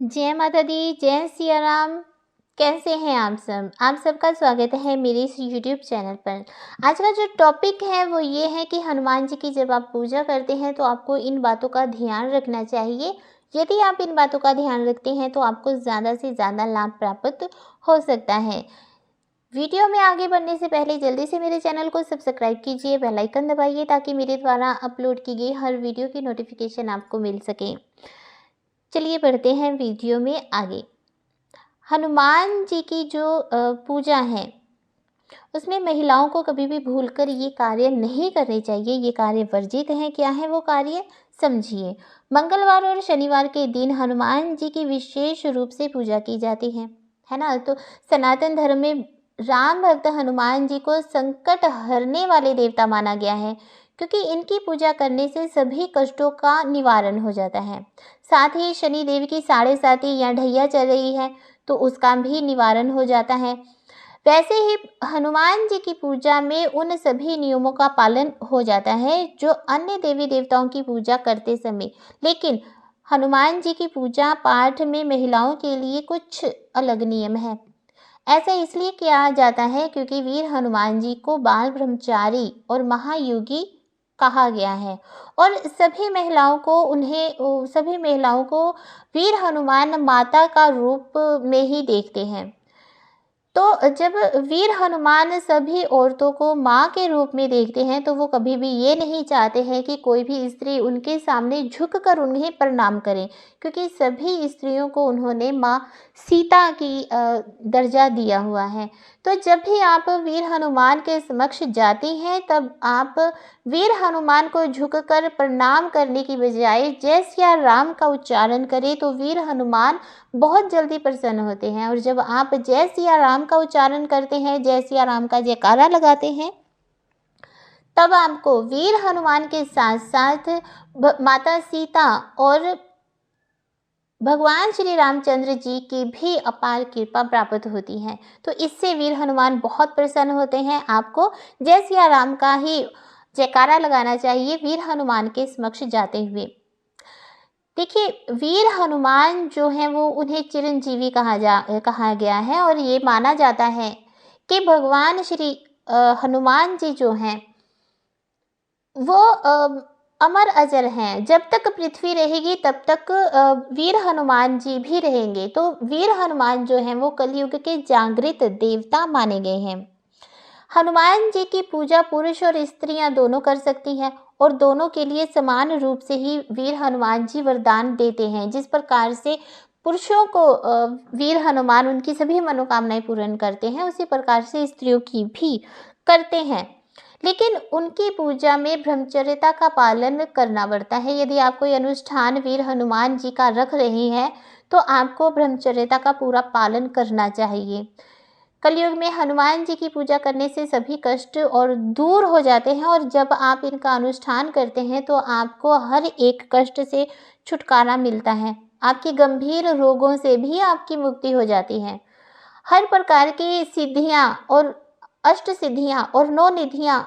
जय माता दी, जय सिया राम। कैसे हैं आप सब? आप सबका स्वागत है मेरे इस यूट्यूब चैनल पर। आज का जो टॉपिक है वो ये है कि हनुमान जी की जब आप पूजा करते हैं तो आपको इन बातों का ध्यान रखना चाहिए। यदि आप इन बातों का ध्यान रखते हैं तो आपको ज़्यादा से ज़्यादा लाभ प्राप्त हो सकता है। वीडियो में आगे बढ़ने से पहले जल्दी से मेरे चैनल को सब्सक्राइब कीजिए, बेल आइकन दबाइए ताकि मेरे द्वारा अपलोड की गई हर वीडियो की नोटिफिकेशन आपको मिल सके। चलिए बढ़ते हैं वीडियो में आगे। हनुमान जी की जो पूजा है उसमें महिलाओं को कभी भी भूलकर ये कार्य नहीं करने चाहिए। ये कार्य वर्जित हैं। क्या है वो कार्य, समझिए। मंगलवार और शनिवार के दिन हनुमान जी की विशेष रूप से पूजा की जाती है ना। तो सनातन धर्म में राम भक्त हनुमान जी को संकट हरने वाले देवता माना गया है, क्योंकि इनकी पूजा करने से सभी कष्टों का निवारण हो जाता है। साथ ही शनि देव की 7.5 या ढैया चल रही है तो उसका भी निवारण हो जाता है। वैसे ही हनुमान जी की पूजा में उन सभी नियमों का पालन हो जाता है जो अन्य देवी देवताओं की पूजा करते समय। लेकिन हनुमान जी की पूजा पाठ में महिलाओं के लिए कुछ अलग नियम है। ऐसा इसलिए किया जाता है क्योंकि वीर हनुमान जी को बाल ब्रह्मचारी और महायोगी कहा गया है और सभी महिलाओं को वीर हनुमान माता का रूप में ही देखते हैं। तो जब वीर हनुमान सभी औरतों को माँ के रूप में देखते हैं तो वो कभी भी ये नहीं चाहते हैं कि कोई भी स्त्री उनके सामने झुककर उन्हें प्रणाम करे, क्योंकि सभी स्त्रियों को उन्होंने माँ सीता की दर्जा दिया हुआ है। तो जब भी आप वीर हनुमान के समक्ष जाती हैं तब आप वीर हनुमान को झुककर प्रणाम करने की बजाय जय सिया राम का उच्चारण करें तो वीर हनुमान बहुत जल्दी प्रसन्न होते हैं। और जब आप जय सिया राम का उच्चारण करते हैं, जय सिया राम का जयकारा लगाते हैं, तब आपको वीर हनुमान के साथ साथ माता सीता और भगवान श्री रामचंद्र जी की भी अपार कृपा प्राप्त होती है। तो इससे वीर हनुमान बहुत प्रसन्न होते हैं। आपको जय सिया राम का ही जयकारा लगाना चाहिए वीर हनुमान के समक्ष जाते हुए। देखिए, वीर हनुमान जो हैं वो उन्हें चिरंजीवी कहा गया है और ये माना जाता है कि भगवान श्री हनुमान जी जो हैं वो अमर अजर हैं। जब तक पृथ्वी रहेगी तब तक वीर हनुमान जी भी रहेंगे। तो वीर हनुमान जो हैं वो कलयुग के जागृत देवता माने गए हैं। हनुमान जी की पूजा पुरुष और स्त्रियां दोनों कर सकती हैं और दोनों के लिए समान रूप से ही वीर हनुमान जी वरदान देते हैं। जिस प्रकार से पुरुषों को वीर हनुमान उनकी सभी मनोकामनाएं पूर्ण करते हैं, उसी प्रकार से स्त्रियों की भी करते हैं। लेकिन उनकी पूजा में ब्रह्मचर्यता का पालन करना पड़ता है। यदि आप कोई अनुष्ठान वीर हनुमान जी का रख रहे हैं तो आपको ब्रह्मचर्यता का पूरा पालन करना चाहिए। कलयुग में हनुमान जी की पूजा करने से सभी कष्ट और दूर हो जाते हैं और जब आप इनका अनुष्ठान करते हैं तो आपको हर एक कष्ट से छुटकारा मिलता है। आपकी गंभीर रोगों से भी आपकी मुक्ति हो जाती है। हर प्रकार की सिद्धियां और अष्ट सिद्धियां और 9 निधियां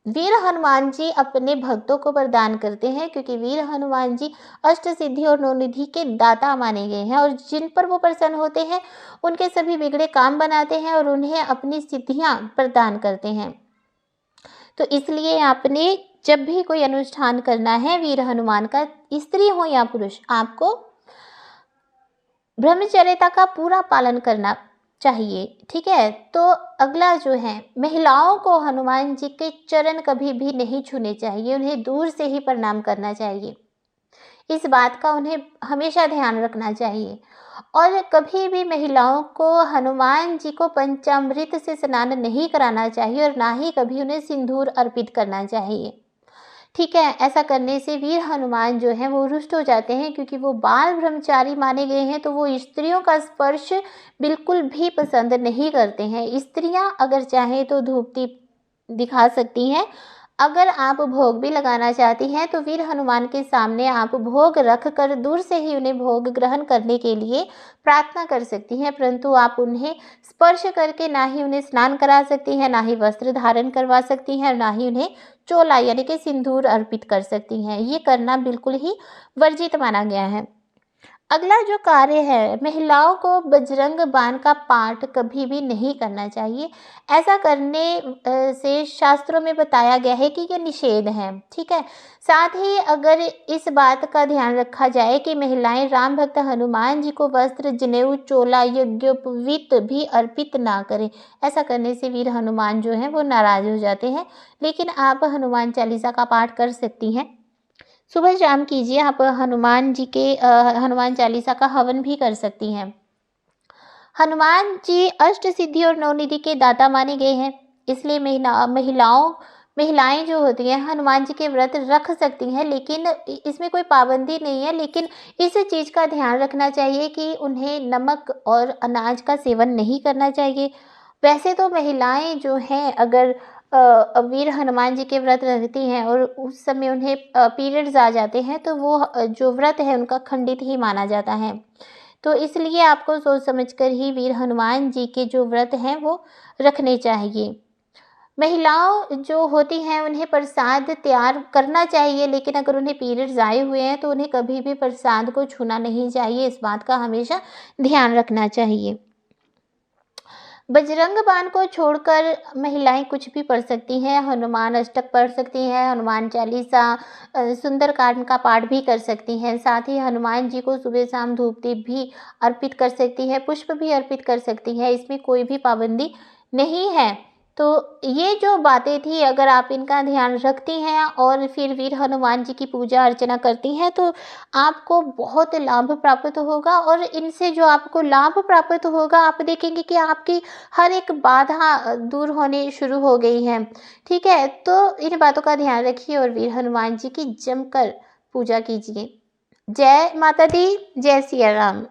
वीर हनुमान जी अपने भक्तों को प्रदान करते हैं, क्योंकि वीर हनुमान जी अष्ट सिद्धि और 9 निधि के दाता माने गए हैं और जिन पर वो प्रसन्न होते हैं उनके सभी बिगड़े काम बनाते हैं और उन्हें अपनी सिद्धियां प्रदान करते हैं। तो इसलिए आपने जब भी कोई अनुष्ठान करना है वीर हनुमान का, स्त्री हो या पुरुष, आपको ब्रह्मचर्यता का पूरा पालन करना चाहिए। ठीक है। तो अगला जो है, महिलाओं को हनुमान जी के चरण कभी भी नहीं छूने चाहिए, उन्हें दूर से ही प्रणाम करना चाहिए। इस बात का उन्हें हमेशा ध्यान रखना चाहिए। और कभी भी महिलाओं को हनुमान जी को पंचामृत से स्नान नहीं कराना चाहिए और ना ही कभी उन्हें सिंदूर अर्पित करना चाहिए। ठीक है। ऐसा करने से वीर हनुमान जो हैं वो रुष्ट हो जाते हैं, क्योंकि वो बाल ब्रह्मचारी माने गए हैं। तो वो स्त्रियों का स्पर्श बिल्कुल भी पसंद नहीं करते हैं। स्त्रियां अगर चाहें तो धूप दीप दिखा सकती हैं। अगर आप भोग भी लगाना चाहती हैं तो वीर हनुमान के सामने आप भोग रख कर दूर से ही उन्हें भोग ग्रहण करने के लिए प्रार्थना कर सकती हैं, परंतु आप उन्हें स्पर्श करके ना ही उन्हें स्नान करा सकती हैं, ना ही वस्त्र धारण करवा सकती हैं, ना ही उन्हें चोला यानी कि सिंदूर अर्पित कर सकती हैं। ये करना बिल्कुल ही वर्जित माना गया है। अगला जो कार्य है, महिलाओं को बजरंग बाण का पाठ कभी भी नहीं करना चाहिए। ऐसा करने से शास्त्रों में बताया गया है कि ये निषेध है, ठीक है। साथ ही अगर इस बात का ध्यान रखा जाए कि महिलाएं राम भक्त हनुमान जी को वस्त्र, जनेऊ, चोला, यज्ञोपवीत भी अर्पित ना करें। ऐसा करने से वीर हनुमान जो हैं वो नाराज हो जाते हैं। लेकिन आप हनुमान चालीसा का पाठ कर सकती हैं। सुबह शाम कीजिए। आप हनुमान जी के हनुमान चालीसा का हवन भी कर सकती हैं। हनुमान जी अष्ट सिद्धि और नौ निधि के दाता माने गए हैं, इसलिए महिलाएं जो होती हैं हनुमान जी के व्रत रख सकती हैं, लेकिन इसमें कोई पाबंदी नहीं है। लेकिन इस चीज़ का ध्यान रखना चाहिए कि उन्हें नमक और अनाज का सेवन नहीं करना चाहिए। वैसे तो महिलाएं जो हैं अगर वीर हनुमान जी के व्रत रखती हैं और उस समय उन्हें पीरियड्स आ जाते हैं, तो वो जो व्रत है उनका खंडित ही माना जाता है। तो इसलिए आपको सोच समझकर ही वीर हनुमान जी के जो व्रत हैं वो रखने चाहिए। महिलाओं जो होती हैं उन्हें प्रसाद तैयार करना चाहिए, लेकिन अगर उन्हें पीरियड्स आए हुए हैं तो उन्हें कभी भी प्रसाद को छूना नहीं चाहिए। इस बात का हमेशा ध्यान रखना चाहिए। बजरंग बाण को छोड़कर महिलाएं कुछ भी पढ़ सकती हैं। हनुमान अष्टक पढ़ सकती हैं, हनुमान चालीसा, सुंदरकांड का पाठ भी कर सकती हैं। साथ ही हनुमान जी को सुबह शाम धूप दीप भी अर्पित कर सकती हैं, पुष्प भी अर्पित कर सकती हैं। इसमें कोई भी पाबंदी नहीं है। तो ये जो बातें थी, अगर आप इनका ध्यान रखती हैं और फिर वीर हनुमान जी की पूजा अर्चना करती हैं तो आपको बहुत लाभ प्राप्त होगा। और इनसे जो आपको लाभ प्राप्त होगा, आप देखेंगे कि आपकी हर एक बाधा दूर होने शुरू हो गई है, ठीक है। तो इन बातों का ध्यान रखिए और वीर हनुमान जी की जमकर पूजा कीजिए। जय माता दी, जय सिया राम।